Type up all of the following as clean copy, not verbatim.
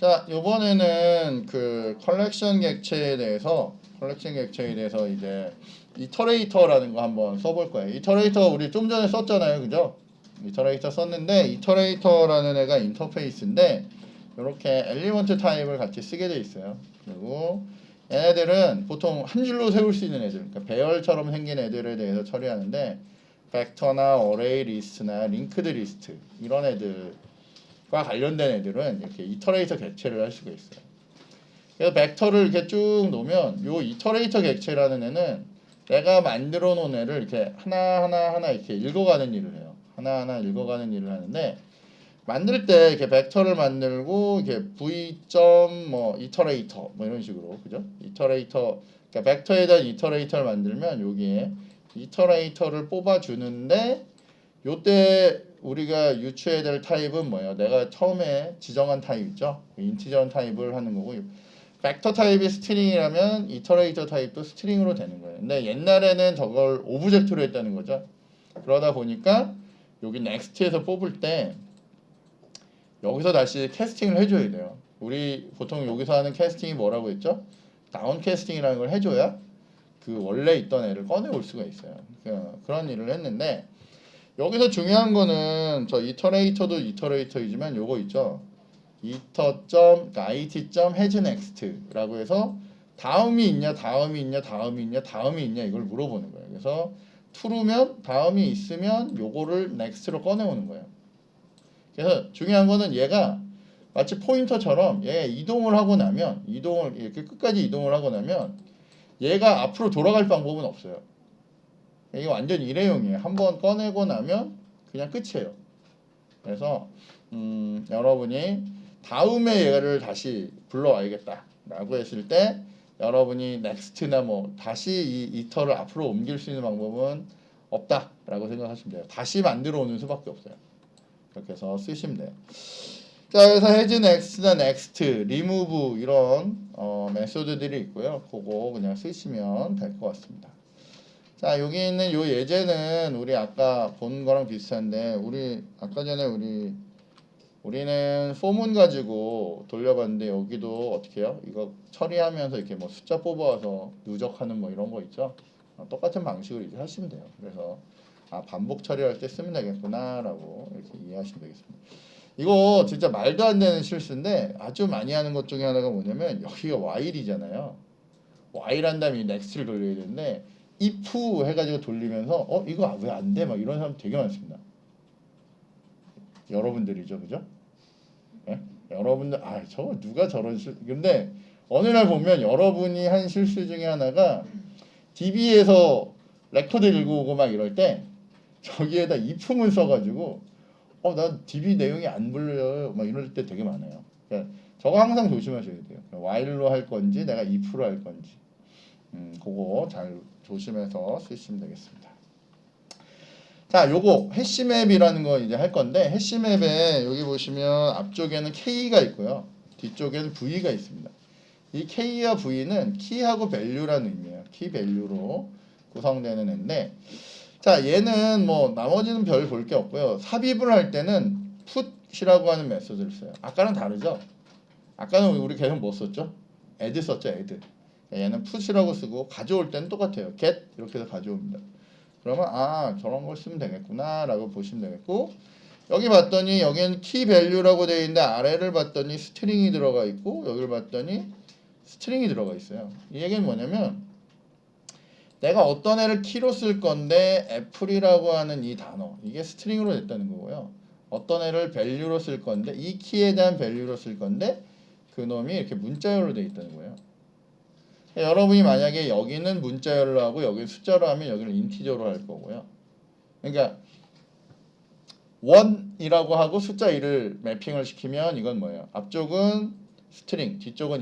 자, 이번에는 그 컬렉션 객체에 대해서 이제 이터레이터라는 거 한번 써볼 거예요. 이터레이터 우리 좀 전에 썼잖아요, 그죠? 이터레이터 썼는데 이터레이터라는 애가 인터페이스인데 이렇게 엘리먼트 타입을 같이 쓰게 돼 있어요. 그리고 얘네들은 보통 한 줄로 세울 수 있는 애들, 그러니까 배열처럼 생긴 애들에 대해서 처리하는데 벡터나 어레이 리스트나 링크드 리스트 이런 애들과 관련된 애들은 이렇게 이터레이터 객체를 할 수가 있어요. 그래서 벡터를 이렇게 쭉 놓으면 요 이터레이터 객체라는 애는 내가 만들어 놓은 애를 이렇게 하나 이렇게 읽어가는 일을 해요. 하나하나 읽어가는 일을 하는데 만들 때 이렇게 벡터를 만들고 이렇게 v 뭐 이터레이터 뭐 이런 식으로 그죠? 이터레이터 그러니까 벡터에 대한 이터레이터를 만들면 여기에 이터레이터를 뽑아 주는데 요때 우리가 유추해야 될 타입은 뭐예요? 내가 처음에 지정한 타입 있죠? 인티저 타입을 하는 거고 벡터 타입이 스트링이라면 이터레이터 타입도 스트링으로 되는 거예요. 근데 옛날에는 저걸 오브젝트로 했다는 거죠. 그러다 보니까 여기 넥스트에서 뽑을 때 여기서 다시 캐스팅을 해줘야 돼요. 우리 보통 여기서 하는 캐스팅이 뭐라고 했죠? 다운 캐스팅이라는 걸 해줘야 그 원래 있던 애를 꺼내올 수가 있어요. 그런 일을 했는데 여기서 중요한 거는 저 이터레이터도 이터레이터이지만 요거 있죠. 그러니까 it.hasNext라고 해서 다음이 있냐 이걸 물어보는 거예요. 그래서 true면 다음이 있으면 요거를 next로 꺼내오는 거예요. 그래서 중요한 거는 얘가 마치 포인터처럼 얘 이동을 하고 나면 이렇게 끝까지 이동을 하고 나면 얘가 앞으로 돌아갈 방법은 없어요. 이게 완전 일회용이에요. 한번 꺼내고 나면 그냥 끝이에요. 그래서 여러분이 다음에 얘를 다시 불러와야겠다 라고 했을 때 여러분이 넥스트나 뭐 다시 이 이터를 앞으로 옮길 수 있는 방법은 없다 라고 생각하시면 돼요. 다시 만들어 오는 수밖에 없어요. 그렇게 해서 쓰시면 돼요. 자, 그래서 has next나 next, remove 이런 메소드들이 있고요. 그거 그냥 쓰시면 될 것 같습니다. 자, 여기 있는 요 예제는 우리 아까 본 거랑 비슷한데 우리 아까 전에 우리는 소문 가지고 돌려봤는데 여기도 어떻게 해요? 이거 처리하면서 이렇게 뭐 숫자 뽑아서 누적하는 뭐 이런 거 있죠? 똑같은 방식으로 이제 하시면 돼요. 그래서 반복 처리할 때 쓰면 되겠구나라고 이렇게 이해하시면 되겠습니다. 이거 진짜 말도 안 되는 실수인데 아주 많이 하는 것 중에 하나가 뭐냐면 여기가 while이잖아요. while 한 다음에 next를 돌려야 되는데 if 해가지고 돌리면서 이거 왜 안 돼? 막 이런 사람 되게 많습니다. 여러분들이죠, 그죠? 예? 여러분들 저거 누가 저런 근데 어느 날 보면 여러분이 한 실수 중에 하나가 DB에서 레코드 읽어오고 막 이럴 때 저기에다 if문 써가지고 나 DB 내용이 안 불려요 막 이럴 때 되게 많아요. 그러니까 저거 항상 조심하셔야 돼요. while로 할 건지 내가 if로 할 건지 그거 잘 조심해서 쓰시면 되겠습니다. 자, 요거 해시맵이라는 거 이제 할 건데 해시맵에 여기 보시면 앞쪽에는 K가 있고요. 뒤쪽에는 V가 있습니다. 이 K와 V는 키하고 밸류라는 의미예요. 키 밸류로 구성되는 애인데 자, 얘는 뭐 나머지는 별 볼 게 없고요. 삽입을 할 때는 put이라고 하는 메소드를 써요. 아까랑 다르죠? 아까는 우리 계속 뭐 썼죠? add 썼죠, add. 얘는 put이라고 쓰고 가져올 때는 똑같아요. get 이렇게 해서 가져옵니다. 그러면 저런 걸 쓰면 되겠구나 라고 보시면 되겠고 여기 봤더니 여기는 키 밸류라고 되어 있는데 아래를 봤더니 스트링이 들어가 있고 여기를 봤더니 스트링이 들어가 있어요. 이 얘기는 뭐냐면 내가 어떤 애를 키로 쓸 건데 애플이라고 하는 이 단어 이게 스트링으로 됐다는 거고요. 어떤 애를 밸류로 쓸 건데 이 키에 대한 밸류로 쓸 건데 그놈이 이렇게 문자열로 되어 있다는 거예요. 여러분이 만약에 여기는 문자열로 하고 여기는 숫자로 하면 여기는 인티저로 할 거고요. 그러니까 1이라고 하고 숫자 1을 매핑을 시키면 이건 뭐예요? 앞쪽은 스트링, 뒤쪽은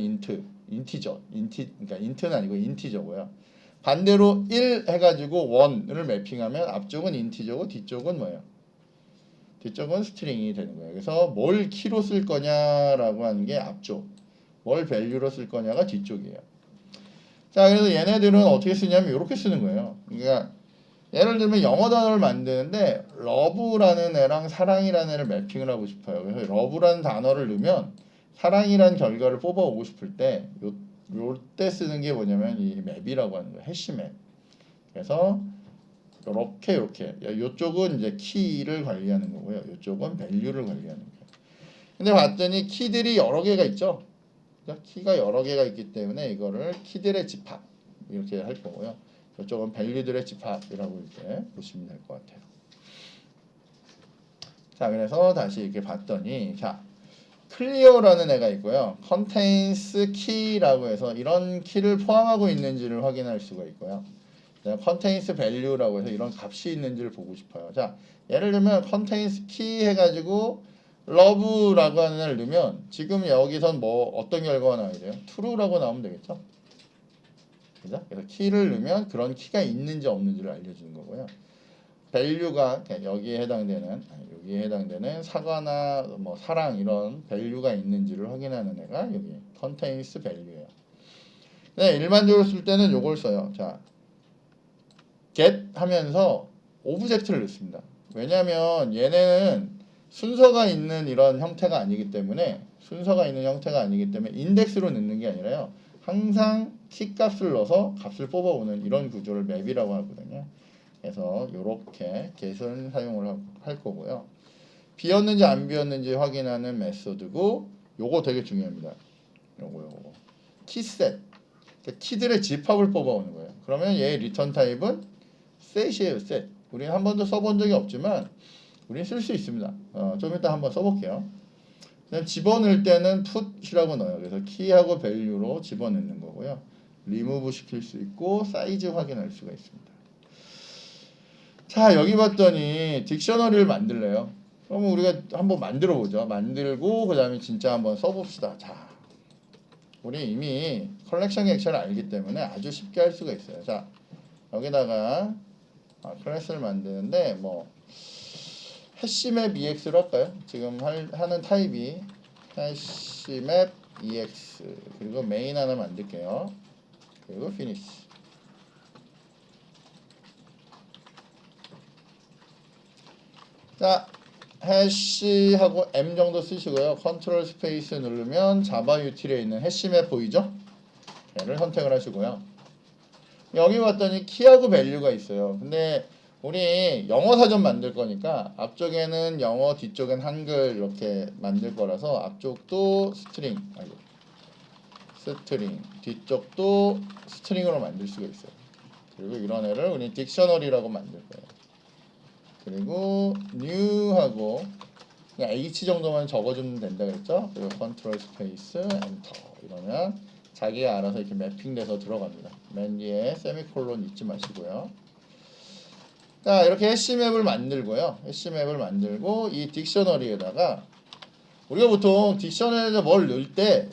인티저. 그러니까 인트는 아니고 인티저고요. 반대로 1 해가지고 1을 매핑하면 앞쪽은 인티저고 뒤쪽은 뭐예요? 뒤쪽은 스트링이 되는 거예요. 그래서 뭘 키로 쓸 거냐라고 하는 게 앞쪽, 뭘 밸류로 쓸 거냐가 뒤쪽이에요. 자, 그래서 얘네들은 어떻게 쓰냐면 이렇게 쓰는 거예요. 그러니까 예를 들면 영어 단어를 만드는데 love라는 애랑 사랑이라는 애를 매핑을 하고 싶어요. 그래서 love라는 단어를 넣으면 사랑이란 결과를 뽑아오고 싶을 때 요때 쓰는 게 뭐냐면 이 맵이라고 하는 거예요. 해시 맵. 그래서 요렇게 요쪽은 이제 키를 관리하는 거고요. 요쪽은 밸류를 관리하는 거예요. 근데 봤더니 키들이 여러 개가 있죠. 그러니까 키가 여러 개가 있기 때문에 이거를 키들의 집합 이렇게 할 거고요. 이쪽은 밸류들의 집합이라고 이렇게 보시면 될 것 같아요. 자, 그래서 다시 이렇게 봤더니 자, 클리어라는 애가 있고요. contains key라고 해서 이런 키를 포함하고 있는지를 확인할 수가 있고요. contains value라고 해서 이런 값이 있는지를 보고 싶어요. 자, 예를 들면 contains key 해가지고 love라고 하는 애를 넣으면 지금 여기선 뭐 어떤 결과가 나와야 돼요? true라고 나오면 되겠죠? 그죠? 그래서 키를 넣으면 그런 키가 있는지 없는지를 알려주는 거고요. value가 여기에 해당되는 사과나 뭐 사랑 이런 value가 있는지를 확인하는 애가 여기 contains value예요. 네, 일반적으로 쓸 때는 요걸 써요. 자, get 하면서 오브젝트를 넣습니다. 왜냐하면 얘네는 순서가 있는 이런 형태가 아니기 때문에 인덱스로 넣는 게 아니라요. 항상 키 값을 넣어서 값을 뽑아오는 이런 구조를 맵이라고 하거든요. 그래서 이렇게 get을 사용을 할 거고요. 비었는지 안 비었는지 확인하는 메소드고 요거 되게 중요합니다. 요거 키셋 키들의 집합을 뽑아오는 거예요. 그러면 얘의 리턴 타입은 set이에요. set. 우리는 한 번도 써본 적이 없지만 우리는 쓸 수 있습니다. 좀 이따 한번 써볼게요. 그냥 집어넣을 때는 put이라고 넣어요. 그래서 키하고 value로 집어넣는 거고요. remove 시킬 수 있고 사이즈 확인할 수가 있습니다. 자, 여기 봤더니 딕셔너리를 만들래요. 그러면 우리가 한번 만들어 보죠. 만들고 그 다음에 진짜 한번 써봅시다. 자, 우리 이미 컬렉션 객체를 알기 때문에 아주 쉽게 할 수가 있어요. 자, 여기다가 클래스를 만드는데 뭐 해시맵 EX로 할까요? 지금 하는 타입이 해시맵 EX 그리고 메인 하나 만들게요. 그리고 finish. 자, 해시하고 M 정도 쓰시고요. 컨트롤 스페이스 누르면 자바 유틸에 있는 해시맵 보이죠? 얘를 선택을 하시고요. 여기 왔더니 키하고 밸류가 있어요. 근데 우리 영어 사전 만들 거니까 앞쪽에는 영어, 뒤쪽엔 한글 이렇게 만들 거라서 앞쪽도 스트링, 뒤쪽도 스트링으로 만들 수가 있어요. 그리고 이런 애를 우리 딕셔너리라고 만들 거예요. 그리고 new하고 그냥 h 정도만 적어주면 된다 그랬죠? 그리고 컨트롤 스페이스 엔터 이러면 자기가 알아서 이렇게 매핑돼서 들어갑니다. 맨 뒤에 세미콜론 잊지 마시고요. 자, 이렇게 해시맵을 만들고요. 해시맵을 만들고 이 딕셔너리에다가 우리가 보통 딕셔너리에서 뭘 넣을 때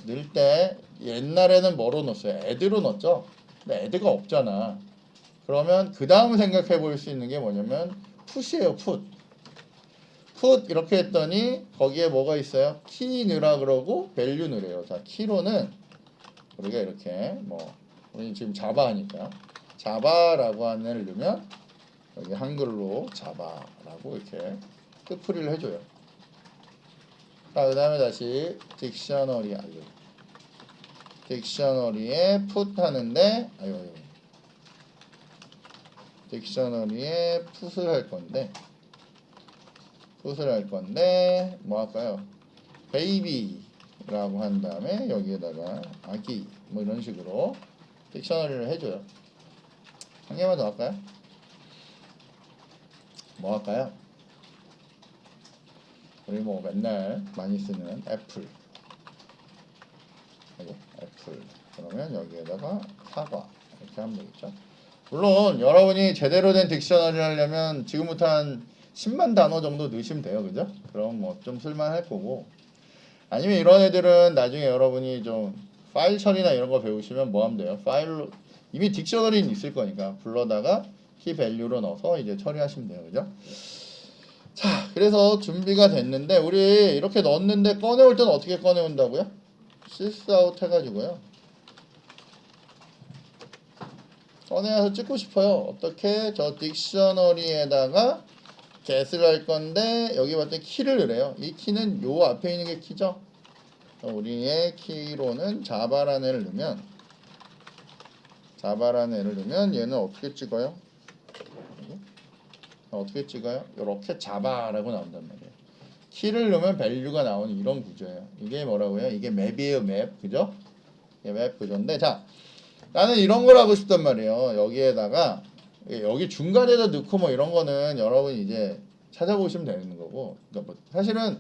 옛날에는 뭐로 넣었어요? 애드로 넣었죠? 근데 애드가 없잖아. 그러면 그 다음 생각해 볼 수 있는 게 뭐냐면 풋이에요. 풋 이렇게 했더니 거기에 뭐가 있어요? 키 넣으라 그러고 밸류 넣으래요. 자, 키로는 우리가 이렇게 뭐 우리 지금 자바 하니까 자바라고 하는 애를 넣으면 여기 한글로 자바라고 이렇게 뜻풀이를 해줘요. 자, 그 다음에 다시 딕셔너리에 put 하는데 딕셔너리에 put을 할 건데 뭐 할까요? baby라고 한 다음에 여기에다가 아기 뭐 이런 식으로 딕셔너리를 해줘요. 한 개만 더 할까요? 뭐 할까요? 우리 뭐 맨날 많이 쓰는 애플 그러면 여기에다가 사과 이렇게 하면 되겠죠. 물론 여러분이 제대로 된 딕셔너리를 하려면 지금부터 한 10만 단어 정도 넣으시면 돼요. 그죠? 그럼 뭐 좀 쓸만할 거고 아니면 이런 애들은 나중에 여러분이 좀 파일 처리나 이런 거 배우시면 뭐 하면 돼요? 파일로 이미 딕셔너리는 있을 거니까 불러다가 키 밸류로 넣어서 이제 처리하시면 돼요. 그죠? 자, 그래서 준비가 됐는데 우리 이렇게 넣었는데 꺼내올 때는 어떻게 꺼내온다고요? 시스아웃 해가지고요. 꺼내서 찍고 싶어요. 어떻게? 저 딕셔너리에다가 get을 할 건데 여기 봤더니 키를 넣으래요. 이 키는 요 앞에 있는 게 키죠? 우리의 키로는 자바라는 애를 넣으면 얘는 어떻게 찍어요? 어떻게 찍어요? 이렇게 자바라고 나온단 말이에요. 키를 넣으면 밸류가 나오는 이런 구조예요. 이게 뭐라고요? 이게 맵이에요, 맵. 그죠? 이게 맵 구조인데, 자, 나는 이런 걸 하고 싶단 말이에요. 여기에다가 여기 중간에다 넣고 뭐 이런 거는 여러분이 이제 찾아보시면 되는 거고, 그러니까 뭐 사실은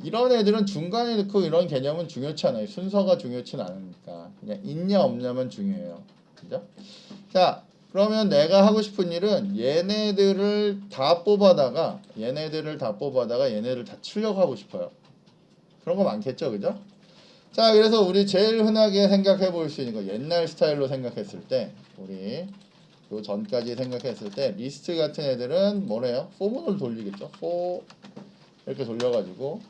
이런 애들은 중간에 넣고 이런 개념은 중요치 않아요. 순서가 좋지는 않으니까 그냥 있냐 없냐만 중요해요. 그죠? 자, 그러면 내가 하고 싶은 일은 얘네들을 다 뽑아다가 얘네들 다 출력하고 싶어요. 그런 거 많겠죠, 그죠? 자, 그래서 우리 제일 흔하게 생각해 볼 수 있는 거 옛날 스타일로 생각했을 때 우리 요 전까지 생각했을 때 리스트 같은 애들은 뭐래요? 포문을 돌리겠죠. 이렇게 돌려가지고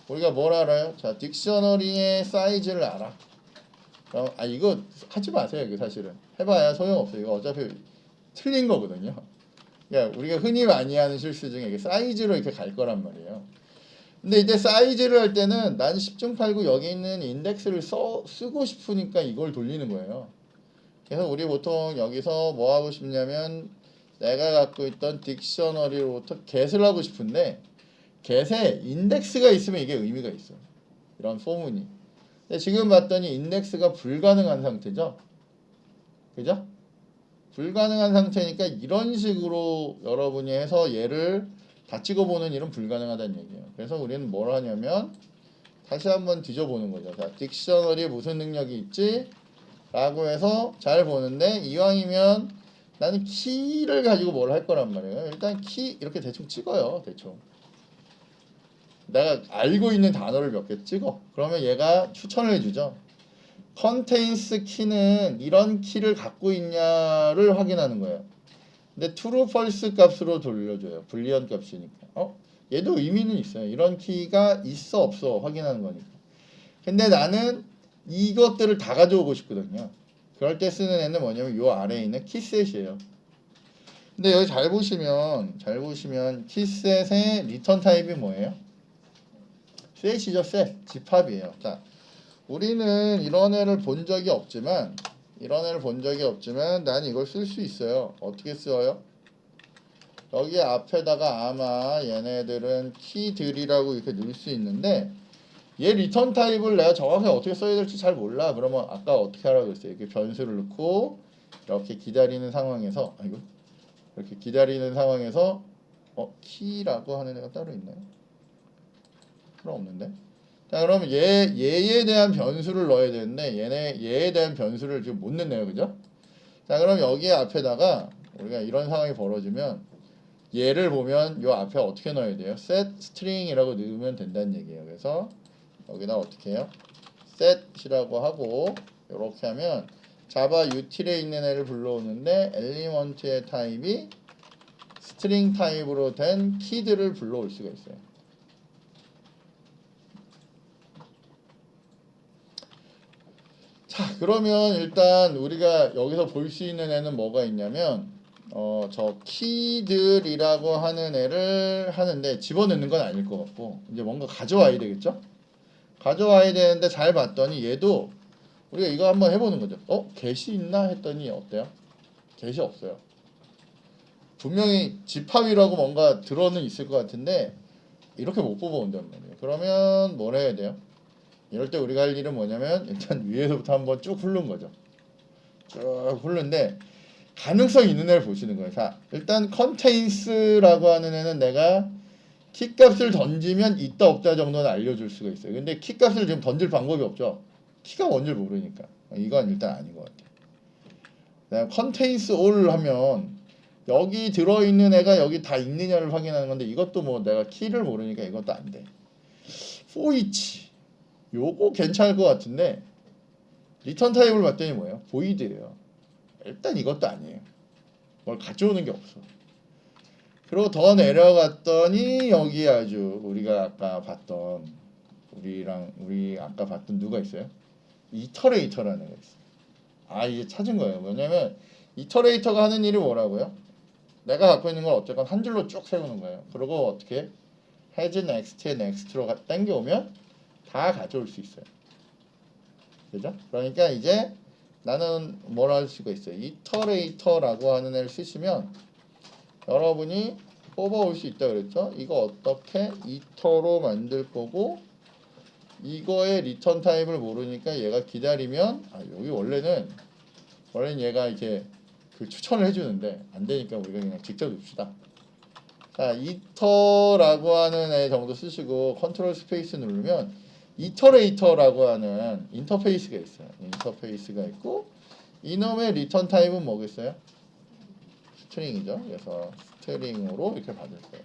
우리가 뭘 알아요? 자, 딕셔너리의 사이즈를 알아. 그럼 이거 하지 마세요. 이거 사실은 해봐야 소용없어요. 이거 어차피 틀린 거거든요. 그러니까 우리가 흔히 많이 하는 실수 중에 이게 사이즈로 이렇게 갈 거란 말이에요. 근데 이제 사이즈를 할 때는 난 10중 8구 여기 있는 인덱스를 쓰고 싶으니까 이걸 돌리는 거예요. 그래서 우리 보통 여기서 뭐 하고 싶냐면 내가 갖고 있던 딕셔너리로부터 get을 하고 싶은데 get에 인덱스가 있으면 이게 의미가 있어. 이런 포문이. 근데 지금 봤더니 인덱스가 불가능한 상태죠. 그죠? 불가능한 상태니까 이런 식으로 여러분이 해서 얘를 다 찍어보는 일은 불가능하다는 얘기예요. 그래서 우리는 뭘 하냐면 다시 한번 뒤져보는 거죠. 자, 딕셔너리에 무슨 능력이 있지? 라고 해서 잘 보는데 이왕이면 나는 키를 가지고 뭘 할 거란 말이에요. 일단 키 이렇게 대충 찍어요. 대충. 내가 알고 있는 단어를 몇 개 찍어. 그러면 얘가 추천을 해주죠. contains 키는 이런 키를 갖고 있냐를 확인하는 거예요. 근데 true, false 값으로 돌려줘요. 불리한 값이니까. 얘도 의미는 있어요. 이런 키가 있어 없어 확인하는 거니까. 근데 나는 이것들을 다 가져오고 싶거든요. 그럴 때 쓰는 애는 뭐냐면 요 아래에 있는 키셋이에요. 근데 여기 잘 보시면 키셋의 리턴 타입이 뭐예요? 셋이죠. 셋. 집합이에요. 자, 우리는 이런 애를 본 적이 없지만 난 이걸 쓸 수 있어요. 어떻게 써요? 여기 앞에다가 아마 얘네들은 키들이라고 이렇게 넣을 수 있는데 얘 리턴 타입을 내가 정확하게 어떻게 써야 될지 잘 몰라. 그러면 아까 어떻게 하라고 했어요? 이렇게 변수를 넣고 이렇게 기다리는 상황에서 이렇게 기다리는 상황에서 키라고 하는 애가 따로 있나요? 그럼 없는데. 자, 그러면 얘에 대한 변수를 넣어야 되는데 얘에 대한 변수를 지금 못 넣네요. 그죠? 자, 그럼 여기 앞에다가 우리가 이런 상황이 벌어지면 얘를 보면 요 앞에 어떻게 넣어야 돼요? set string이라고 넣으면 된다는 얘기예요. 그래서 여기다 어떻게 해요? set이라고 하고 이렇게 하면 자바 util에 있는 애를 불러오는데 엘리먼트의 타입이 string 타입으로 된 키들을 불러올 수가 있어요. 자, 그러면 일단 우리가 여기서 볼 수 있는 애는 뭐가 있냐면 저 키들이라고 하는 애를 하는데 집어넣는 건 아닐 것 같고 이제 뭔가 가져와야 되겠죠? 가져와야 되는데 잘 봤더니 얘도 우리가 이거 한번 해보는 거죠. get이 있나 했더니 어때요? get이 없어요. 분명히 집합이라고 뭔가 들어는 있을 것 같은데 이렇게 못 뽑아온단 말이에요. 그러면 뭘 해야 돼요? 이럴 때 우리가 할 일은 뭐냐면 일단 위에서부터 한번 쭉 훑는 거죠. 쭉 훑는데 가능성 있는 애를 보시는 거예요. 자, 일단 contains라고 하는 애는 내가 키값을 던지면 있다 없다 정도는 알려줄 수가 있어요. 근데 키값을 지금 던질 방법이 없죠. 키가 뭔지를 모르니까. 이건 일단 아닌 것 같아요. 그다음 contains all 하면 여기 들어있는 애가 여기 다 있느냐를 확인하는 건데 이것도 뭐 내가 키를 모르니까 이것도 안 돼. for each 요거 괜찮을 것 같은데 리턴 타입을 봤더니 뭐예요? void예요. 일단 이것도 아니에요. 뭘 가져오는 게 없어. 그리고 더 내려갔더니 여기 아주 우리가 아까 봤던 우리 아까 봤던 누가 있어요? 이터레이터라는 애가 있어요. 이제 찾은 거예요. 뭐냐면 이터레이터가 하는 일이 뭐라고요? 내가 갖고 있는 걸 어쨌건 한 줄로 쭉 세우는 거예요. 그리고 어떻게 has next에 next로 당겨오면 다 가져올 수 있어요. 그죠? 그러니까 이제 나는 뭘 할 수가 있어요. 이터레이터라고 하는 애를 쓰시면 여러분이 뽑아올 수 있다 그랬죠? 이거 어떻게 이터로 만들 거고 이거의 리턴 타입을 모르니까 얘가 기다리면 여기 원래는 얘가 이렇게 그 추천을 해주는데 안 되니까 우리가 그냥 직접 넣읍시다. 자, 이터라고 하는 애 정도 쓰시고 컨트롤 스페이스 누르면 이터레이터라고 하는 인터페이스가 있어요. 인터페이스가 있고 이놈의 리턴 타입은 뭐겠어요? 스트링이죠. 그래서 스트링으로 이렇게 받을 거예요.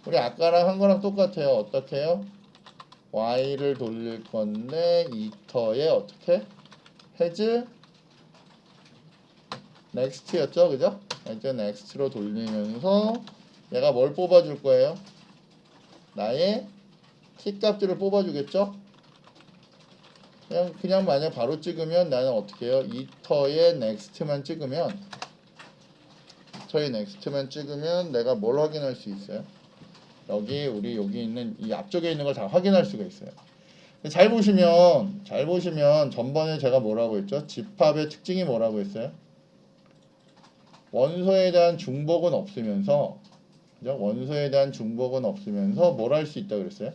우리 아까랑 한 거랑 똑같아요. 어떻게 해요? y를 돌릴 건데 이터에 어떻게? has next였죠. 그죠? 이제 next로 돌리면서 얘가 뭘 뽑아줄 거예요? 나의 키 값들을 뽑아주겠죠? 그냥 만약 바로 찍으면 나는 어떻게 해요? 이터에 next만 찍으면 내가 뭘 확인할 수 있어요? 여기 있는 이 앞쪽에 있는 걸 다 확인할 수가 있어요. 잘 보시면 전번에 제가 뭐라고 했죠? 집합의 특징이 뭐라고 했어요? 원소에 대한 중복은 없으면서 그죠? 원소에 대한 중복은 없으면서 뭘 할 수 있다 그랬어요?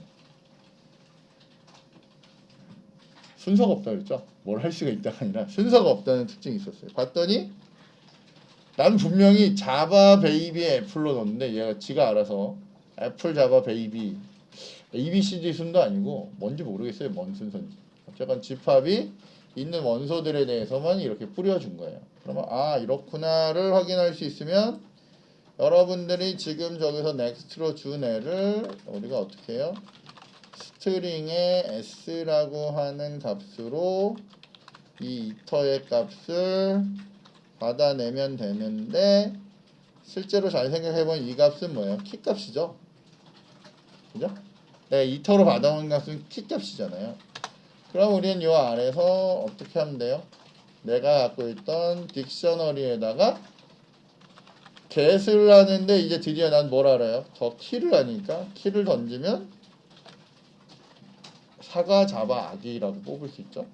순서가 없다 그랬죠? 뭘 할 수가 있다가 아니라 순서가 없다는 특징이 있었어요. 봤더니 난 분명히 자바 베이비 애플로 넣었는데 얘가 지가 알아서 애플 자바 베이비 ABCD 순도 아니고 뭔지 모르겠어요. 뭔 순서인지. 어쨌건 집합이 있는 원소들에 대해서만 이렇게 뿌려준 거예요. 그러면 이렇구나를 확인할 수 있으면 여러분들이 지금 저기서 next로 준 애를 우리가 어떻게 해요? 스트링의 s라고 하는 값으로 이 이터의 값을 받아내면 되는데 실제로 잘 생각해보면 이 값은 뭐예요? 키 값이죠. 그죠? 네, 이터로 받아온 값은 키 값이잖아요. 그럼 우리는 이 아래서 어떻게 하면 돼요? 내가 갖고 있던 딕셔너리에다가 get을 하는데 이제 드디어 난 뭘 알아요? 더 키를 하니까 키를 던지면 사과 자바 아기라고 뽑을 수 있죠.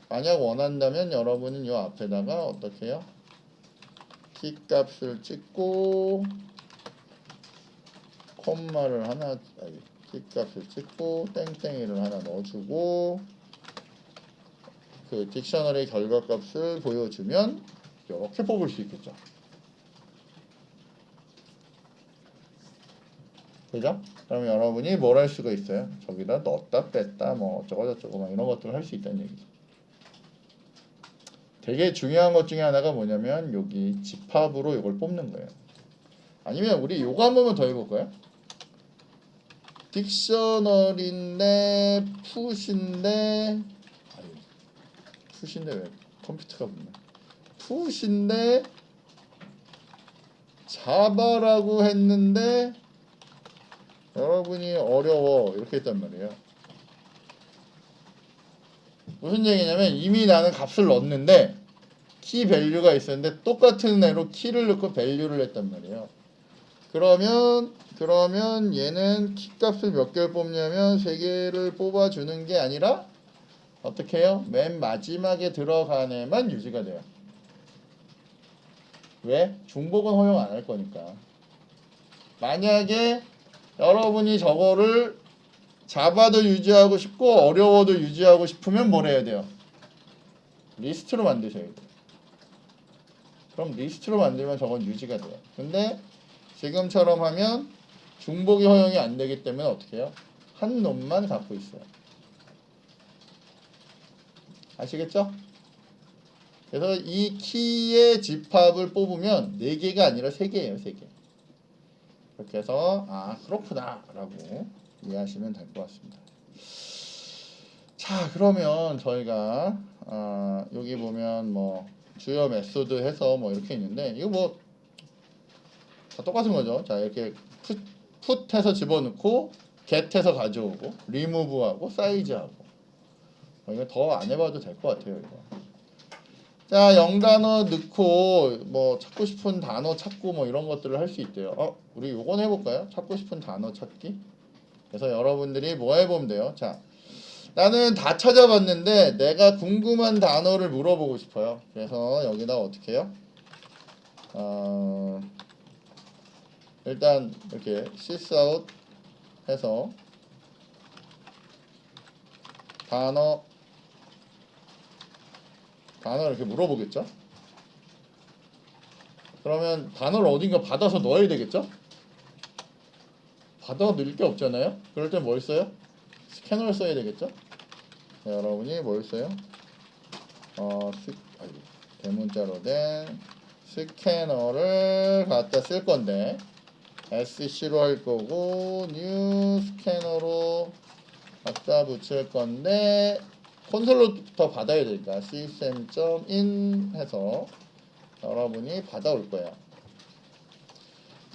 만약 원한다면 여러분은 이 앞에다가 어떻게 해요? 키 값을 찍고 콤마를 하나 키 값을 찍고 땡땡이를 하나 넣어주고 그 딕셔너리 결과값을 보여주면 이렇게 뽑을 수 있겠죠. 그죠? 그럼 여러분이 뭘 할 수가 있어요? 저기다 넣었다 뺐다 뭐 어쩌고저쩌고 막 이런 것들을 할 수 있다는 얘기죠. 되게 중요한 것 중에 하나가 뭐냐면 여기 집합으로 이걸 뽑는 거예요. 아니면 우리 요거 한 번만 더 해볼까요? 딕셔너리인데 풋인데 왜 컴퓨터가 없나? 풋인데 자바라고 했는데 여러분이 어려워 이렇게 했단 말이에요. 무슨 얘기냐면 이미 나는 값을 넣었는데 키 밸류가 있었는데 똑같은 애로 키를 넣고 밸류를 했단 말이에요. 그러면 얘는 키 값을 몇 개를 뽑냐면 3개를 뽑아주는 게 아니라 어떻게 해요? 맨 마지막에 들어간 애만 유지가 돼요. 왜? 중복은 허용 안 할 거니까. 만약에 여러분이 저거를 자바도 유지하고 싶고 어려워도 유지하고 싶으면 뭘 해야 돼요? 리스트로 만드셔야 돼요. 그럼 리스트로 만들면 저건 유지가 돼요. 근데 지금처럼 하면 중복이 허용이 안 되기 때문에 어떻게 해요? 한 놈만 갖고 있어요. 아시겠죠? 그래서 이 키의 집합을 뽑으면 4개가 아니라 3개예요. 3개. 그렇게 해서 그렇구나 라고 이해하시면 될 것 같습니다. 자, 그러면 저희가 여기 보면 뭐 주요 메소드 해서 뭐 이렇게 있는데 이거 뭐 다 똑같은 거죠. 자, 이렇게 풋해서 집어넣고 get해서 가져오고 리무브하고 사이즈하고 이거 더 안 해봐도 될 것 같아요. 이거. 자, 0단어 넣고 뭐 찾고 싶은 단어 찾고 뭐 이런 것들을 할 수 있대요. 우리 요건 해볼까요? 찾고 싶은 단어 찾기. 그래서 여러분들이 뭐 해보면 돼요. 자, 나는 다 찾아봤는데 내가 궁금한 단어를 물어보고 싶어요. 그래서 여기다 어떻게 해요? 일단 이렇게 sysout 해서 단어 이렇게 물어보겠죠? 그러면 단어를 어딘가 받아서 넣어야 되겠죠? 받아 넣을 게 없잖아요? 그럴 땐 뭘 써요? 스캐너를 써야 되겠죠? 자, 여러분이 뭘 써요? 대문자로 된 스캐너를 갖다 쓸 건데 SC로 할 거고 뉴 스캐너로 갖다 붙일 건데 콘솔로부터 받아야 되니까 system.in 해서 여러분이 받아올 거예요.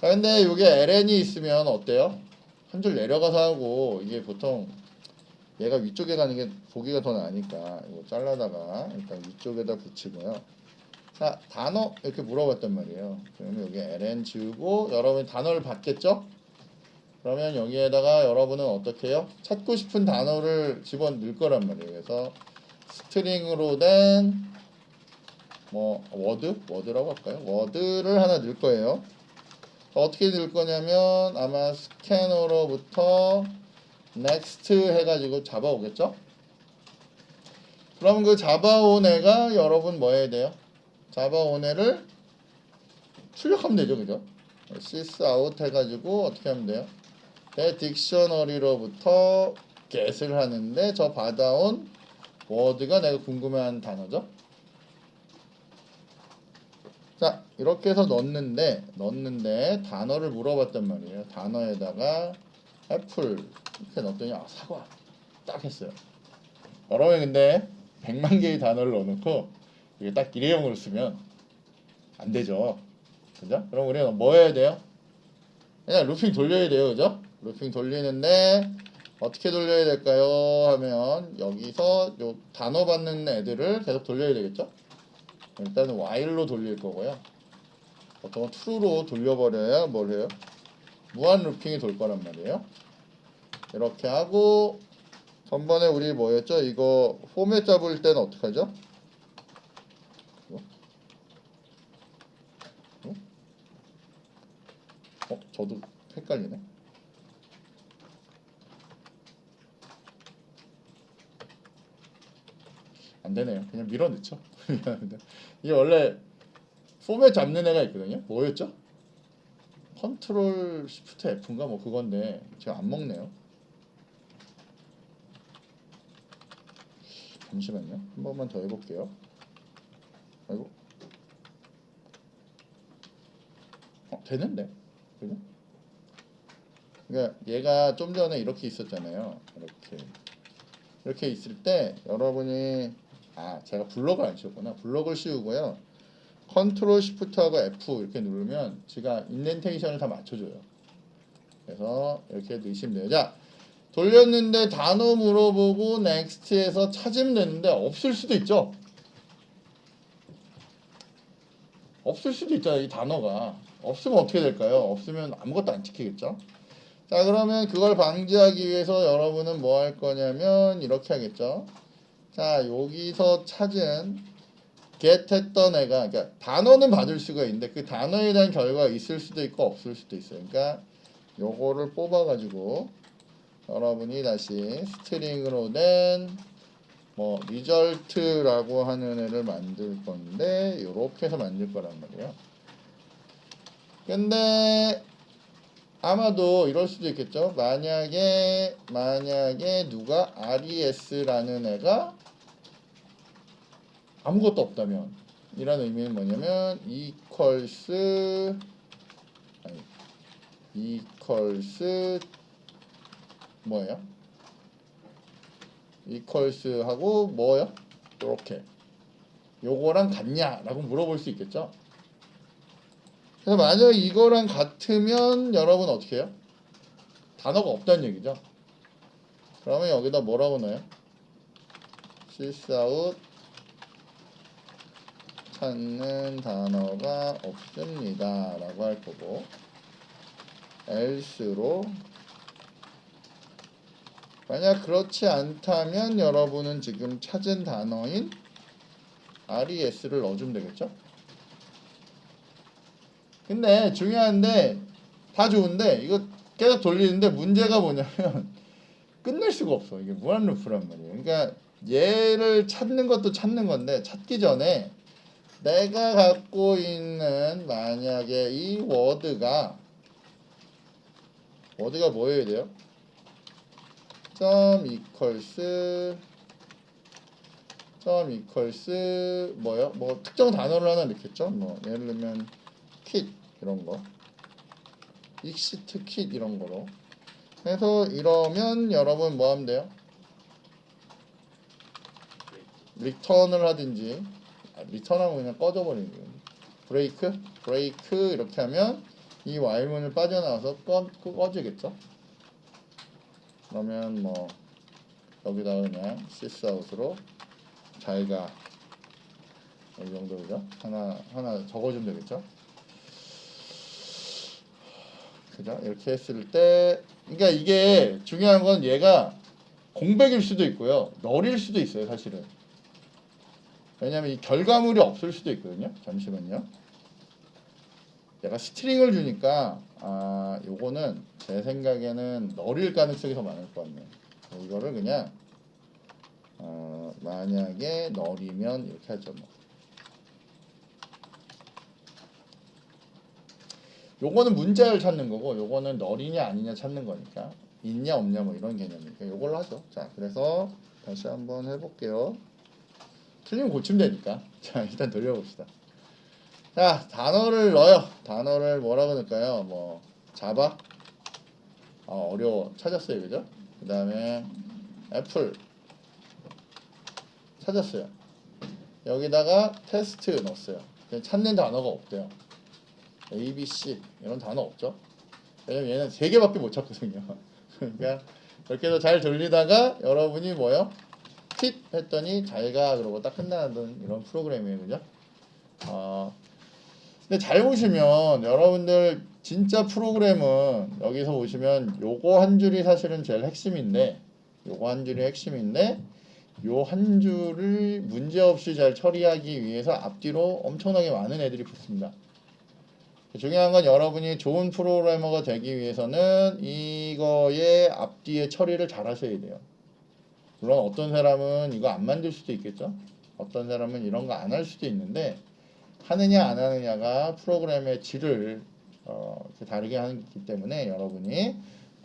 자, 근데 이게 ln이 있으면 어때요? 한 줄 내려가서 하고 이게 보통 얘가 위쪽에 가는 게 보기가 더 나으니까 이거 잘라다가 일단 위쪽에다 붙이고요. 자, 단어 이렇게 물어봤단 말이에요. 그러면 여기 ln 지우고 여러분이 단어를 받겠죠? 그러면 여기에다가 여러분은 어떻게 해요? 찾고 싶은 단어를 집어넣을 거란 말이에요. 그래서 스트링으로 된 뭐 워드라고 할까요? 워드를 하나 넣을 거예요. 어떻게 넣을 거냐면 아마 스캐너로부터 next 해가지고 잡아오겠죠? 그럼 그 잡아온 애가 여러분 뭐 해야 돼요? 잡아온 애를 출력하면 되죠, 그죠? sysout 해가지고 어떻게 하면 돼요? 내 딕셔너리로부터 get을 하는데 저 받아온 워드가 내가 궁금해하는 단어죠. 자, 이렇게 해서 넣는데 단어를 물어봤단 말이에요. 단어에다가 애플 이렇게 넣었더니 사과 딱 했어요. 여러분 근데 100만 개의 단어를 넣어놓고 이게 딱 일회용으로 쓰면 안 되죠. 그죠? 그럼 우리가 뭐 해야 돼요? 그냥 루핑 돌려야 돼요. 그죠? 루핑 돌리는데 어떻게 돌려야 될까요? 하면 여기서 요 단어 받는 애들을 계속 돌려야 되겠죠? 일단은 while로 돌릴 거고요. 보통은 true로 돌려버려야 뭘 해요? 무한 루핑이 돌 거란 말이에요. 이렇게 하고 전번에 우리 뭐였죠? 이거 포맷 잡을 때는 어떻게 하죠? 저도 헷갈리네. 안 되네요. 그냥 밀어넣죠. 이게 원래 포맷 잡는 애가 있거든요. 뭐였죠? 컨트롤 시프트 F인가 뭐 그건데 제가 안 먹네요. 잠시만요. 한 번만 더 해볼게요. 아이고. 되는데. 그죠? 그러니까 얘가 좀 전에 이렇게 있었잖아요. 이렇게 있을 때 여러분이 제가 블럭을 안 씌웠구나. 블럭을 씌우고요. 컨트롤 시프트하고 F 이렇게 누르면 제가 인덴테이션을 다 맞춰줘요. 그래서 이렇게 넣으시면 돼요. 자, 돌렸는데 단어 물어보고 넥스트에서 찾으면 되는데 없을 수도 있죠. 없을 수도 있잖아요. 이 단어가 없으면 어떻게 될까요? 없으면 아무것도 안 찍히겠죠. 자, 그러면 그걸 방지하기 위해서 여러분은 뭐 할 거냐면 이렇게 하겠죠. 자, 여기서 찾은 get 했던 애가 그러니까 단어는 받을 수가 있는데 그 단어에 대한 결과가 있을 수도 있고 없을 수도 있어요. 그러니까 요거를 뽑아 가지고 여러분이 다시 스트링으로 된 뭐 result라고 하는 애를 만들 건데 이렇게 해서 만들 거란 말이에요. 근데 아마도 이럴 수도 있겠죠. 만약에 누가 RES라는 애가 아무것도 없다면 이라는 의미는 뭐냐면 equals 뭐예요? equals 하고 뭐요? 이렇게 요거랑 같냐라고 물어볼 수 있겠죠. 그래서 만약 이거랑 같으면 여러분 어떻게 해요? 단어가 없다는 얘기죠. 그러면 여기다 뭐라고 넣어요? sysout 찾는 단어가 없습니다 라고 할 거고 else로 만약 그렇지 않다면 여러분은 지금 찾은 단어인 RES를 넣어주면 되겠죠? 근데 중요한데 다 좋은데 이거 계속 돌리는데 문제가 뭐냐면 끝낼 수가 없어. 이게 무한 루프란 말이에요. 그러니까 얘를 찾는 것도 찾는 건데 찾기 전에 내가 갖고 있는 만약에 이 워드가 뭐여야 돼요? 점 이퀄스 뭐요? 뭐 특정 단어를 하나 넣겠죠? 뭐 예를 들면 킷 이런 거, 익시트 킷 이런 거로 해서 이러면 여러분 뭐 하면 돼요? 리턴을 하든지 리턴하고 그냥 꺼져버리는 거예요. 브레이크 이렇게 하면 이 while문을 빠져나와서 꺼지겠죠? 그러면 뭐 여기다가 그냥 sysout으로 잘가 이 정도죠. 하나 적어주면 되겠죠. 그죠? 이렇게 했을 때 그러니까 이게 중요한 건 얘가 공백일 수도 있고요, 널일 수도 있어요, 사실은. 왜냐면 이 결과물이 없을 수도 있거든요. 잠시만요. 얘가 스트링을 주니까 요거는 제 생각에는 널일 가능성이 더 많을 것 같네요. 이거를 그냥 만약에 널이면 이렇게 하죠. 뭐. 요거는 문자열 찾는 거고 요거는 널이냐 아니냐 찾는 거니까 있냐 없냐 뭐 이런 개념이니까 요걸로 하죠. 자, 그래서 다시 한번 해볼게요. 틀리면 고치면 되니까. 자, 일단 돌려봅시다. 자, 단어를 넣어요. 단어를 뭐라고 넣을까요? 뭐 자바? 어려워. 찾았어요, 그죠? 그 다음에 애플 찾았어요. 여기다가 테스트 넣었어요. 찾는 단어가 없대요. A, B, C 이런 단어 없죠? 왜냐면 얘는 3개밖에 못 찾거든요. 그러니까 이렇게 해서 잘 돌리다가 여러분이 뭐요? fit 했더니 잘가 그러고 딱 끝나는 이런 프로그램이에요, 그죠? 근데 잘 보시면 여러분들 진짜 프로그램은 여기서 보시면 요거 한 줄이 사실은 제일 핵심인데 요거 한 줄이 핵심인데 요 한 줄을 문제없이 잘 처리하기 위해서 앞뒤로 엄청나게 많은 애들이 붙습니다. 중요한 건 여러분이 좋은 프로그래머가 되기 위해서는 이거의 앞뒤의 처리를 잘 하셔야 돼요. 물론 어떤 사람은 이거 안 만들 수도 있겠죠. 어떤 사람은 이런 거 안 할 수도 있는데 하느냐 안 하느냐가 프로그램의 질을 다르게 하기 때문에 여러분이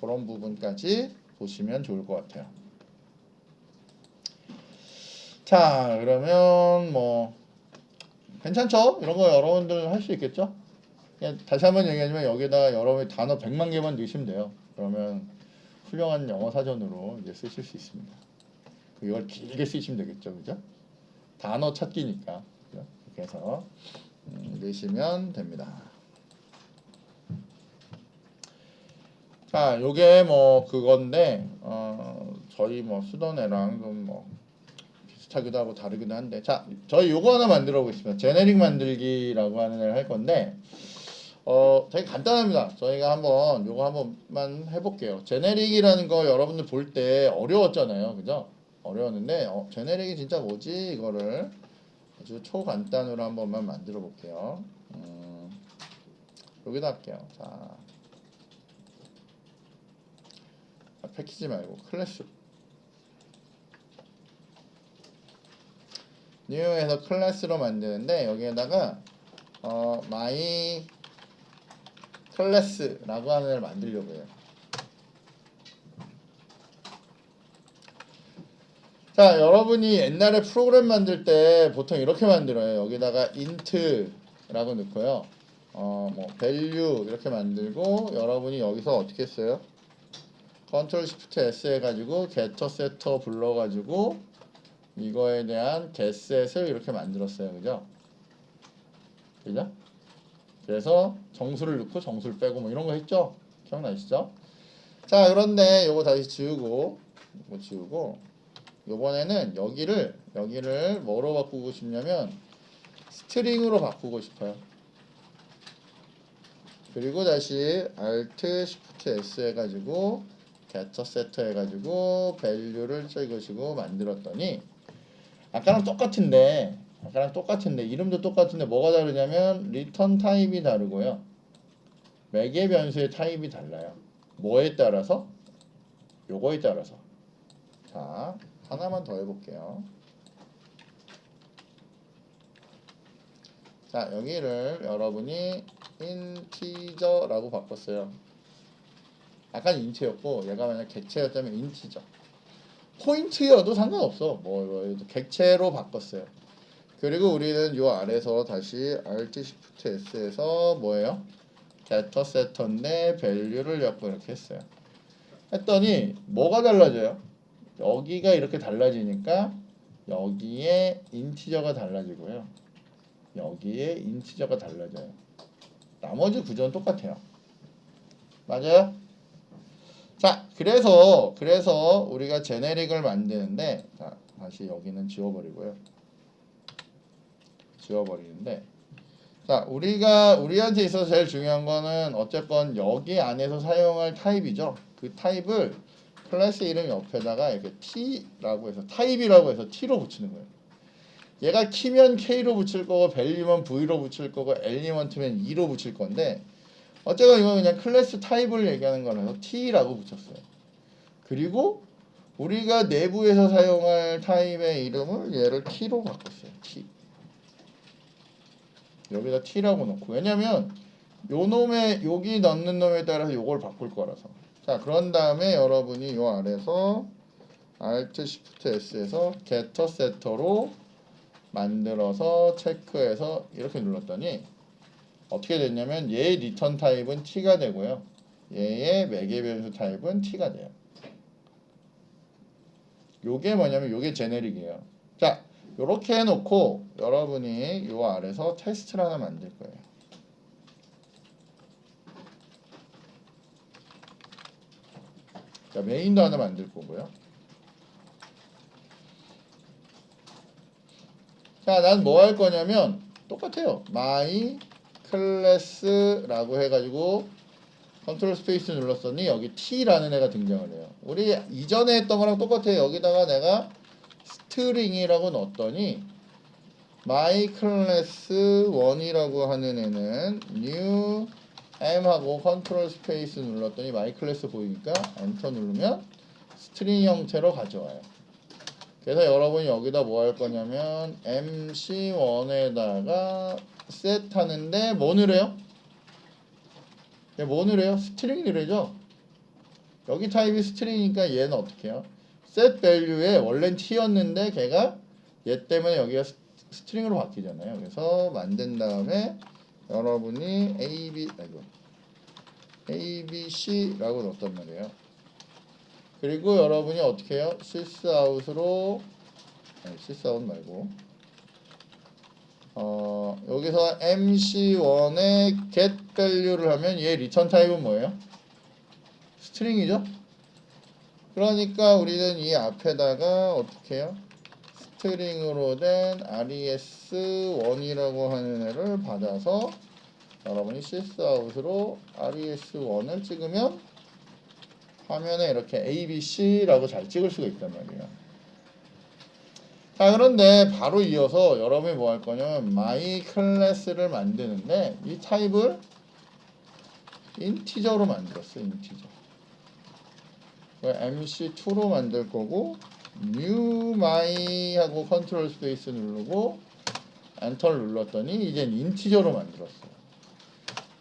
그런 부분까지 보시면 좋을 것 같아요. 자, 그러면 뭐 괜찮죠? 이런 거 여러분들 할 수 있겠죠? 그냥 다시 한번 얘기하지만 여기다가 여러분이 단어 100만 개만 넣으시면 돼요. 그러면 훌륭한 영어 사전으로 이제 쓰실 수 있습니다. 이걸 길게 쓰시면 되겠죠, 그죠? 단어 찾기니까. 그죠? 이렇게 해서 넣으시면 됩니다. 자, 요게 뭐 그건데 저희 뭐 쓰던 애랑 좀 뭐 비슷하기도 하고 다르기도 한데, 자, 저희 요거 하나 만들어 보겠습니다. 제네릭 만들기라고 하는 애를 할 건데 되게 간단합니다. 저희가 한번 요거 한번만 해볼게요. 제네릭이라는 거 여러분들 볼 때 어려웠잖아요, 그죠? 어려웠는데 제네릭이 진짜 뭐지? 이거를 아주 초간단으로 한 번만 만들어 볼게요. 여기다 할게요. 자, 패키지 말고 클래스 뉴에서 클래스로 만드는데 여기에다가 마이 클래스라고 하는 애를 만들려고 해요. 자, 여러분이 옛날에 프로그램 만들 때 보통 이렇게 만들어요. 여기다가 int라고 넣고요. 뭐 value 이렇게 만들고 여러분이 여기서 어떻게 했어요? Ctrl Shift S 해가지고 getter setter 불러가지고 이거에 대한 getset을 이렇게 만들었어요, 그죠? 그죠? 그래서 정수를 넣고 정수를 빼고 뭐 이런 거 했죠? 기억나시죠? 자, 그런데 요거 다시 지우고 이거 지우고 요번에는 여기를 뭐로 바꾸고 싶냐면 스트링으로 바꾸고 싶어요. 그리고 다시 Alt Shift S 해가지고 getter setter 해가지고 value를 찍으시고 만들었더니 아까랑 똑같은데 이름도 똑같은데 뭐가 다르냐면 return 타입이 다르고요. 매개 변수의 타입이 달라요. 뭐에 따라서? 요거에 따라서. 자, 하나만 더 해볼게요. 자, 여기를 여러분이 인티저라고 바꿨어요. 아까 인체였고 얘가 만약 객체였다면 인티저. 포인트여도 상관없어. 뭐 객체로 바꿨어요. 그리고 우리는 요 아래서 다시 Alt Shift S에서 뭐예요? getter setter인데 value를 엮고 이렇게 했어요. 했더니 뭐가 달라져요? 여기가 이렇게 달라지니까 여기에 인티저가 달라지고요. 여기에 인티저가 달라져요. 나머지 구조는 똑같아요. 맞아요? 자, 그래서 우리가 제네릭을 만드는데, 자, 다시 여기는 지워버리고요. 자, 우리한테 있어서 제일 중요한 거는 어쨌건 여기 안에서 사용할 타입이죠. 그 타입을 클래스 이름 옆에다가 이렇게 t라고 해서 타입이라고 해서 t로 붙이는 거예요. 얘가 키면 k로 붙일 거고 밸류면 v로 붙일 거고 엘리먼트면 e로 붙일 건데 어쨌건 이건 그냥 클래스 타입을 얘기하는 거라서 t라고 붙였어요. 그리고 우리가 내부에서 사용할 타입의 이름을 얘를 t로 바꿨어요. t. 여기다 t라고 넣고 왜냐면 요 놈의 여기 넣는 놈에 따라서 요걸 바꿀 거라서. 자, 그런 다음에 여러분이 요 아래서 Alt Shift S에서 getter setter로 만들어서 체크해서 이렇게 눌렀더니 어떻게 됐냐면 얘의 return 타입은 t가 되고요. 얘의 매개 변수 타입은 t가 돼요. 요게 뭐냐면 요게 제네릭이에요. 자, 요렇게 해놓고 여러분이 요 아래서 테스트를 하나 만들 거예요. 자, 메인도 하나 만들 거고요. 자, 난 뭐 할 거냐면 똑같아요. my class라고 해가지고 컨트롤 스페이스 눌렀더니 여기 t라는 애가 등장을 해요. 우리 이전에 했던 거랑 똑같아요. 여기다가 내가 스트링이라고 넣었더니 my class 1이라고 하는 애는 new m하고 컨트롤 스페이스 눌렀더니 my class 보이니까 엔터 누르면 스트링 형태로 가져와요. 그래서 여러분이 여기다 뭐 할 거냐면 MC1에다가 set 하는데 뭐 넣으래요? 뭐 넣으래요? 스트링 넣으래죠? 여기 타입이 스트링이니까 얘는 어떻게 해요? set value에 원래는 t였는데 걔가 얘 때문에 여기가 스트링으로 바뀌잖아요. 그래서 만든 다음에 여러분이 ABC라고 넣었단 말이에요. 그리고 여러분이 어떻게 해요? sysout으로 sysout 말고 여기서 MC1에 get value를 하면 얘 return 타입은 뭐예요? 스트링이죠? 그러니까 우리는 이 앞에다가 어떻게 해요? 스트링으로 된 res1이라고 하는 애를 받아서 여러분이 sysout으로 res1을 찍으면 화면에 이렇게 ABC라고 잘 찍을 수가 있단 말이에요. 자, 그런데 바로 이어서 여러분이 뭐 할 거냐면 my class를 만드는데 이 타입을 인티저로 만들었어요. 인티저. MC2로 만들 거고 new my 하고 컨트롤 스페이스 누르고 엔터를 눌렀더니 이젠 인티저로 만들었어요.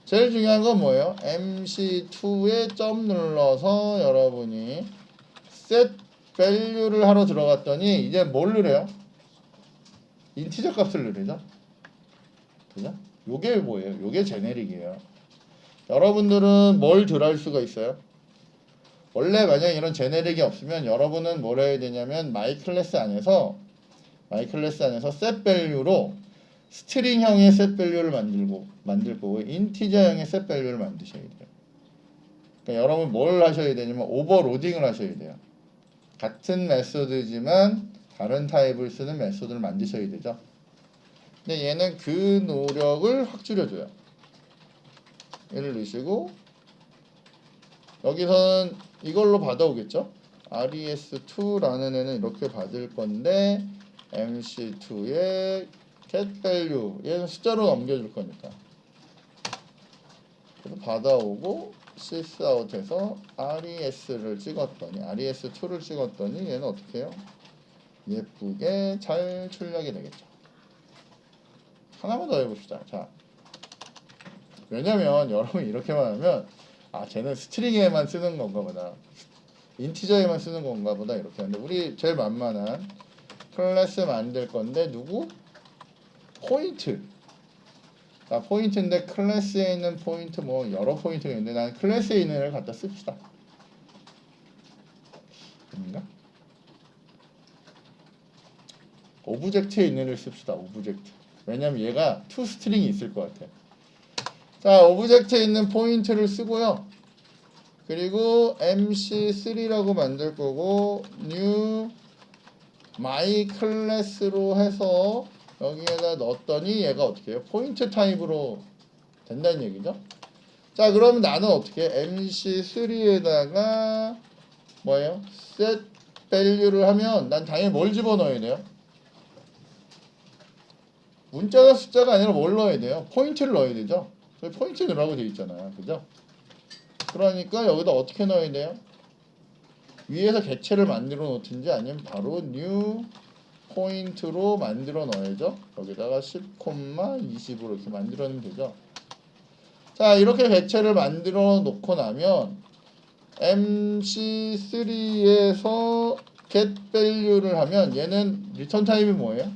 제일 중요한 건 뭐예요? MC2에 점 눌러서 여러분이 set value를 하러 들어갔더니 이제 뭘 누려요? 인티저 값을 누르죠. 그죠? 요게 뭐예요? 요게 제네릭이에요. 여러분들은 뭘 들어갈 수가 있어요? 원래 만약 이런 제네릭이 없으면 여러분은 뭘 해야 되냐면 my class 안에서 set value로 스트링형의 set value를 만들 거고 인티저형의 set value를 만드셔야 돼요. 그러니까 여러분 뭘 하셔야 되냐면 오버로딩을 하셔야 돼요. 같은 메소드지만 다른 타입을 쓰는 메소드를 만드셔야 되죠. 근데 얘는 그 노력을 확 줄여줘요. 얘를 넣으시고 여기서는 이걸로 받아오겠죠. res2라는 애는 이렇게 받을 건데 mc2의 getValue 얘는 숫자로 넘겨줄 거니까 그래서 받아오고 sysout에서 res를 찍었더니 res2를 찍었더니 얘는 어떻게 해요? 예쁘게 잘 출력이 되겠죠. 하나만 더 해봅시다. 자, 왜냐면 여러분이 이렇게만 하면 아 쟤는 스트링에만 쓰는 건가 보다, 인티저에만 쓰는 건가 보다 이렇게 하는데 우리 제일 만만한 클래스 만들 건데 누구? 포인트. 자, 포인트인데 클래스에 있는 포인트 뭐 여러 포인트가 있는데 나는 클래스에 있는 애를 갖다 씁시다. 아닌가? 오브젝트에 있는 애를 씁시다. 오브젝트. 왜냐면 얘가 to 스트링이 있을 것 같아. 자, 오브젝트에 있는 포인트를 쓰고요. 그리고 mc3라고 만들 거고 new my class로 해서 여기에다 넣었더니 얘가 어떻게 해요? 포인트 타입으로 된다는 얘기죠. 자, 그러면 나는 어떻게 해? mc3에다가 뭐예요? set value를 하면 난 당연히 뭘 집어넣어야 돼요? 문자가 숫자가 아니라 뭘 넣어야 돼요? 포인트를 넣어야 되죠. 저기 포인트 넣으라고 되어 있잖아요. 그죠? 그러니까 여기다 어떻게 넣어야 돼요? 위에서 객체를 만들어 놓든지 아니면 바로 new 포인트로 만들어 넣어야죠. 여기다가 10,20으로 이렇게 만들어 놓으면 되죠. 자, 이렇게 객체를 만들어 놓고 나면 mc3에서 getValue를 하면 얘는 리턴 타입이 뭐예요?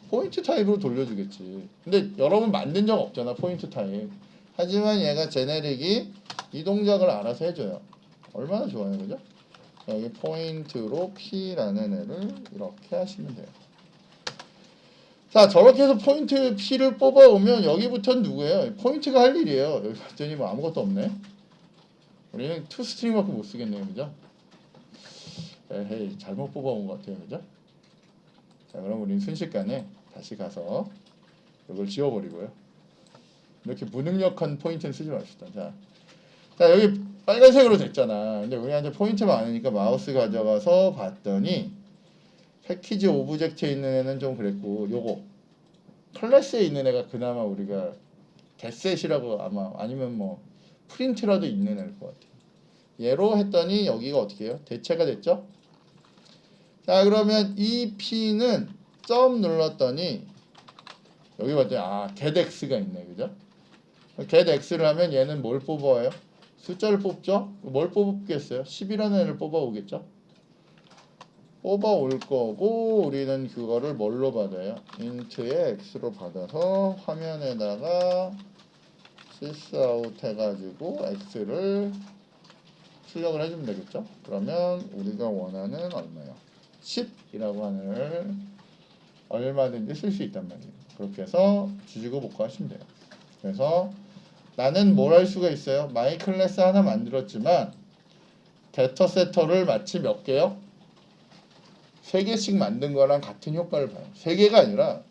포인트 타입으로 돌려주겠지. 근데 여러분 만든 적 없잖아, 포인트 타입. 하지만 얘가 제네릭이 이 동작을 알아서 해줘요. 얼마나 좋아요, 그죠? 여기 포인트로 p라는 애를 이렇게 하시면 돼요. 자, 저렇게 해서 포인트 p를 뽑아오면 여기부터는 누구예요? 포인트가 할 일이에요. 여기 봤더니 뭐 아무것도 없네. 우리는 toString밖에 못 쓰겠네요, 그죠? 에헤이, 잘못 뽑아온 것 같아요, 그죠? 자, 그럼 우리는 순식간에 다시 가서 이걸 지워버리고요. 이렇게 무능력한 포인트는 쓰지 맙시다. 자, 여기 빨간색으로 됐잖아. 근데 우리한테 포인트가 많으니까 마우스 가져가서 봤더니 패키지 오브젝트에 있는 애는 좀 그랬고 요거 클래스에 있는 애가 그나마 우리가 getset이라고 아마 아니면 뭐 프린트라도 있는 애일 것 같아요. 얘로 했더니 여기가 어떻게 해요? 대체가 됐죠? 자, 그러면 이 p는 점 눌렀더니 여기 봤더니 getX가 있네, 그죠? getX를 하면 얘는 뭘 뽑아요? 숫자를 뽑죠? 뭘 뽑겠어요? 10이라는 애를 뽑아오겠죠? 뽑아올 거고 우리는 그거를 뭘로 받아요? int의 x로 받아서 화면에다가 sysout 해가지고 x를 출력을 해주면 되겠죠? 그러면 우리가 원하는 얼마요? 10이라고 하는 애를 얼마든지 쓸 수 있단 말이에요. 그렇게 해서 주지고 복구하시면 돼요. 그래서 나는 뭘 할 수가 있어요? 마이 클래스 하나 만들었지만 데이터 세터를 마치 몇 개요? 3개씩 만든 거랑 같은 효과를 봐요. 3개가 아니라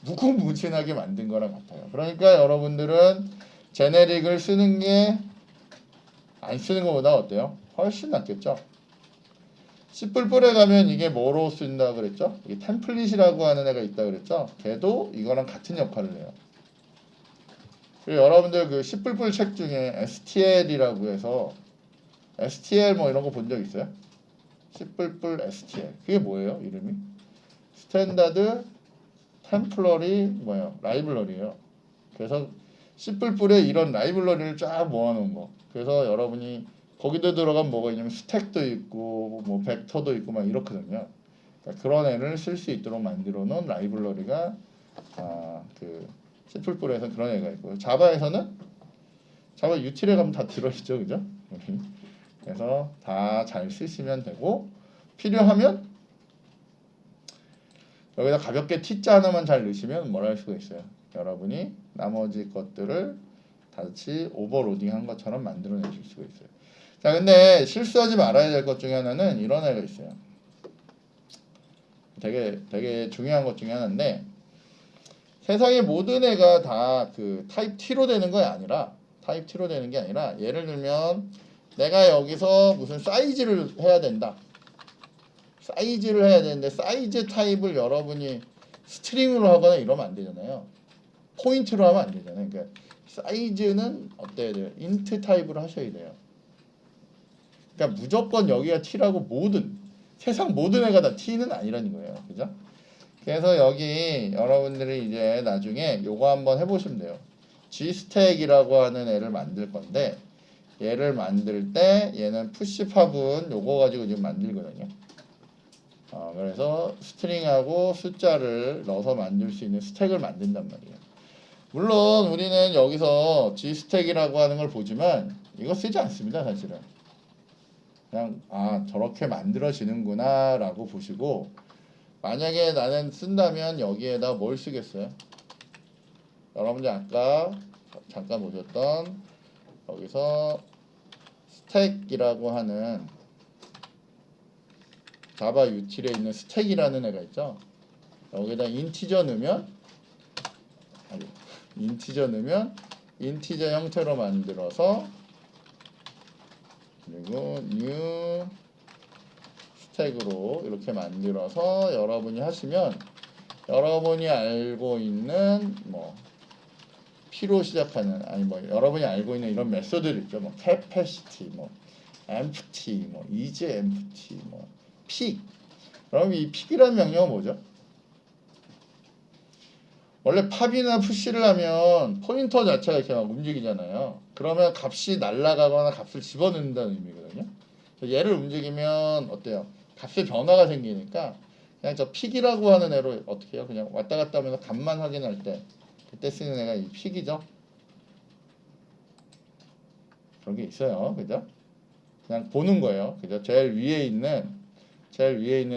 무궁무진하게 만든 거랑 같아요. 그러니까 여러분들은 제네릭을 쓰는 게 안 쓰는 것보다 어때요? 훨씬 낫겠죠? C++에 가면 이게 뭐로 쓴다 그랬죠? 이게 템플릿이라고 하는 애가 있다 그랬죠? 걔도 이거랑 같은 역할을 해요. 그리고 여러분들 그 C++ 책 중에 STL이라고 해서 STL 뭐 이런 거 본 적 있어요? C++ STL 그게 뭐예요? 이름이? 스탠다드 템플러리 뭐예요? 라이블러리예요. 그래서 C++에 이런 라이블러리를 쫙 모아놓은 거. 그래서 여러분이 거기도 들어가면 뭐가 있냐면 스택도 있고 뭐 벡터도 있고 막 이렇거든요. 그러니까 그런 애를 쓸 수 있도록 만들어 놓은 라이블러리가 그 C++에서 그런 애가 있고 자바에서는 자바 유틸에 가면 다 들어있죠, 그죠? 그래서 다 잘 쓰시면 되고 필요하면 여기다 가볍게 T자 하나만 잘 넣으시면 뭘 할 수가 있어요. 여러분이 나머지 것들을 다시 오버로딩한 것처럼 만들어내실 수가 있어요. 자, 근데 실수하지 말아야 될 것 중에 하나는 이런 애가 있어요. 되게 중요한 것 중에 하나인데 세상의 모든 애가 다 그 타입 T로 되는 게 아니라 예를 들면 내가 여기서 무슨 사이즈를 해야 된다. 사이즈를 해야 되는데 사이즈 타입을 여러분이 스트링으로 하거나 이러면 안 되잖아요. 포인트로 하면 안 되잖아요. 그러니까 사이즈는 어때야 돼요? 인트 타입으로 하셔야 돼요. 그러니까 무조건 여기가 t라고 모든 세상 모든 애가 다 t는 아니라는 거예요. 그죠? 그래서 여기 여러분들이 이제 나중에 요거 한번 해보시면 돼요. G스택이라고 하는 애를 만들 건데 얘를 만들 때 얘는 푸시팝은 요거 가지고 지금 만들거든요. 그래서 스트링하고 숫자를 넣어서 만들 수 있는 스택을 만든단 말이에요. 물론 우리는 여기서 G스택이라고 하는 걸 보지만 이거 쓰지 않습니다. 사실은 그냥 저렇게 만들어지는구나 라고 보시고, 만약에 나는 쓴다면 여기에다 뭘 쓰겠어요? 여러분들 아까 잠깐 보셨던 여기서 스택이라고 하는 자바 유틸에 있는 스택이라는 애가 있죠. 여기다 인티저 넣으면 인티저 형태로 만들어서 그리고 new 스택으로 이렇게 만들어서 여러분이 하시면 여러분이 알고 있는 P로 시작하는 여러분이 알고 있는 이런 메소드들 있죠. capacity, empty, is empty, pick. 그럼 이 pick이라는 명령은 뭐죠? 원래 팝이나 푸시를 하면 포인터 자체가 이렇게 막 움직이잖아요. 그러면 값이 날아가거나 값을 집어넣는다는 의미거든요. 얘를 움직이면 어때요? 값의 변화가 생기니까 그냥 저 픽이라고 하는 애로 어떻게 해요? 그냥 왔다 갔다 하면서 값만 확인할 때 그때 쓰는 애가 이 픽이죠. 그런 게 있어요. 그죠? 그냥 보는 거예요. 그죠? 제일 위에 있는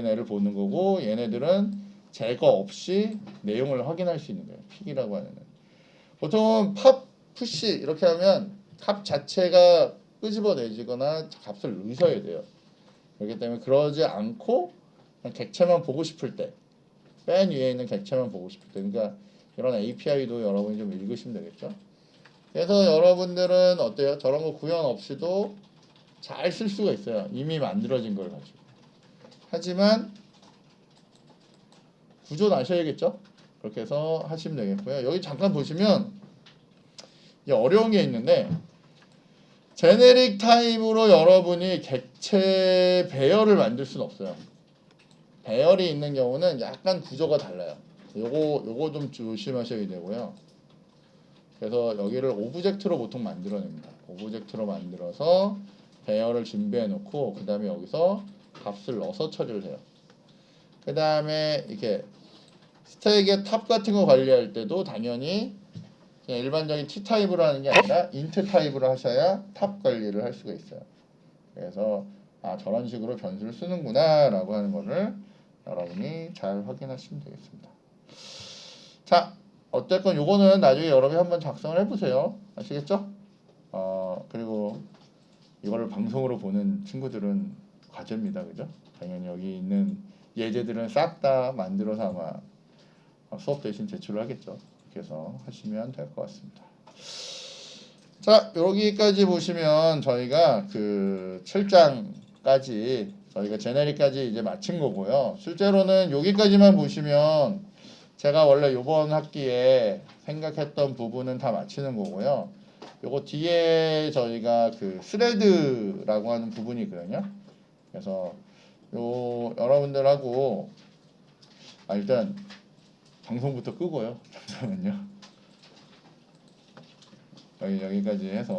애를 보는 거고, 얘네들은 제거 없이 내용을 확인할 수 있는 거예요. 픽이라고 하는 애는. 보통은 팝, 푸시 이렇게 하면 값 자체가 끄집어내지거나 값을 넣으셔야 돼요. 그렇기 때문에 그러지 않고 그냥 객체만 보고 싶을 때, 맨 위에 있는 객체만 보고 싶을 때, 그러니까 이런 API도 여러분이 좀 읽으시면 되겠죠. 그래서 여러분들은 어때요? 저런 거 구현 없이도 잘 쓸 수가 있어요. 이미 만들어진 걸 가지고. 하지만 구조는 아셔야겠죠? 그렇게 해서 하시면 되겠고요. 여기 잠깐 보시면 이게 어려운 게 있는데, 제네릭 타입으로 여러분이 객체 배열을 만들 수는 없어요. 배열이 있는 경우는 약간 구조가 달라요. 요거 좀 조심하셔야 되고요. 그래서 여기를 오브젝트로 보통 만들어냅니다. 오브젝트로 만들어서 배열을 준비해 놓고 그 다음에 여기서 값을 넣어서 처리를 해요. 그 다음에 이렇게 스택의 탑 같은 거 관리할 때도 당연히 그냥 일반적인 T 타입으로 하는 게 아니라 인트 타입으로 하셔야 탑 관리를 할 수가 있어요. 그래서 저런 식으로 변수를 쓰는구나 라고 하는 거를 여러분이 잘 확인하시면 되겠습니다. 자, 어쨌건 요거는 나중에 여러분이 한번 작성을 해보세요. 아시겠죠? 그리고 이거를 방송으로 보는 친구들은 과제입니다. 그죠? 당연히 여기 있는 예제들은 싹 다 만들어서 아마 수업 대신 제출을 하겠죠. 그래서 하시면 될 것 같습니다. 자, 여기까지 보시면 저희가 그 7장까지 저희가 제네릭까지 이제 마친 거고요. 실제로는 여기까지만 보시면 제가 원래 요번 학기에 생각했던 부분은 다 마치는 거고요. 요거 뒤에 저희가 그 스레드라고 하는 부분이 있거든요. 그래서 요 여러분들하고 일단 방송부터 끄고요. 잠깐만요. 여기까지 해서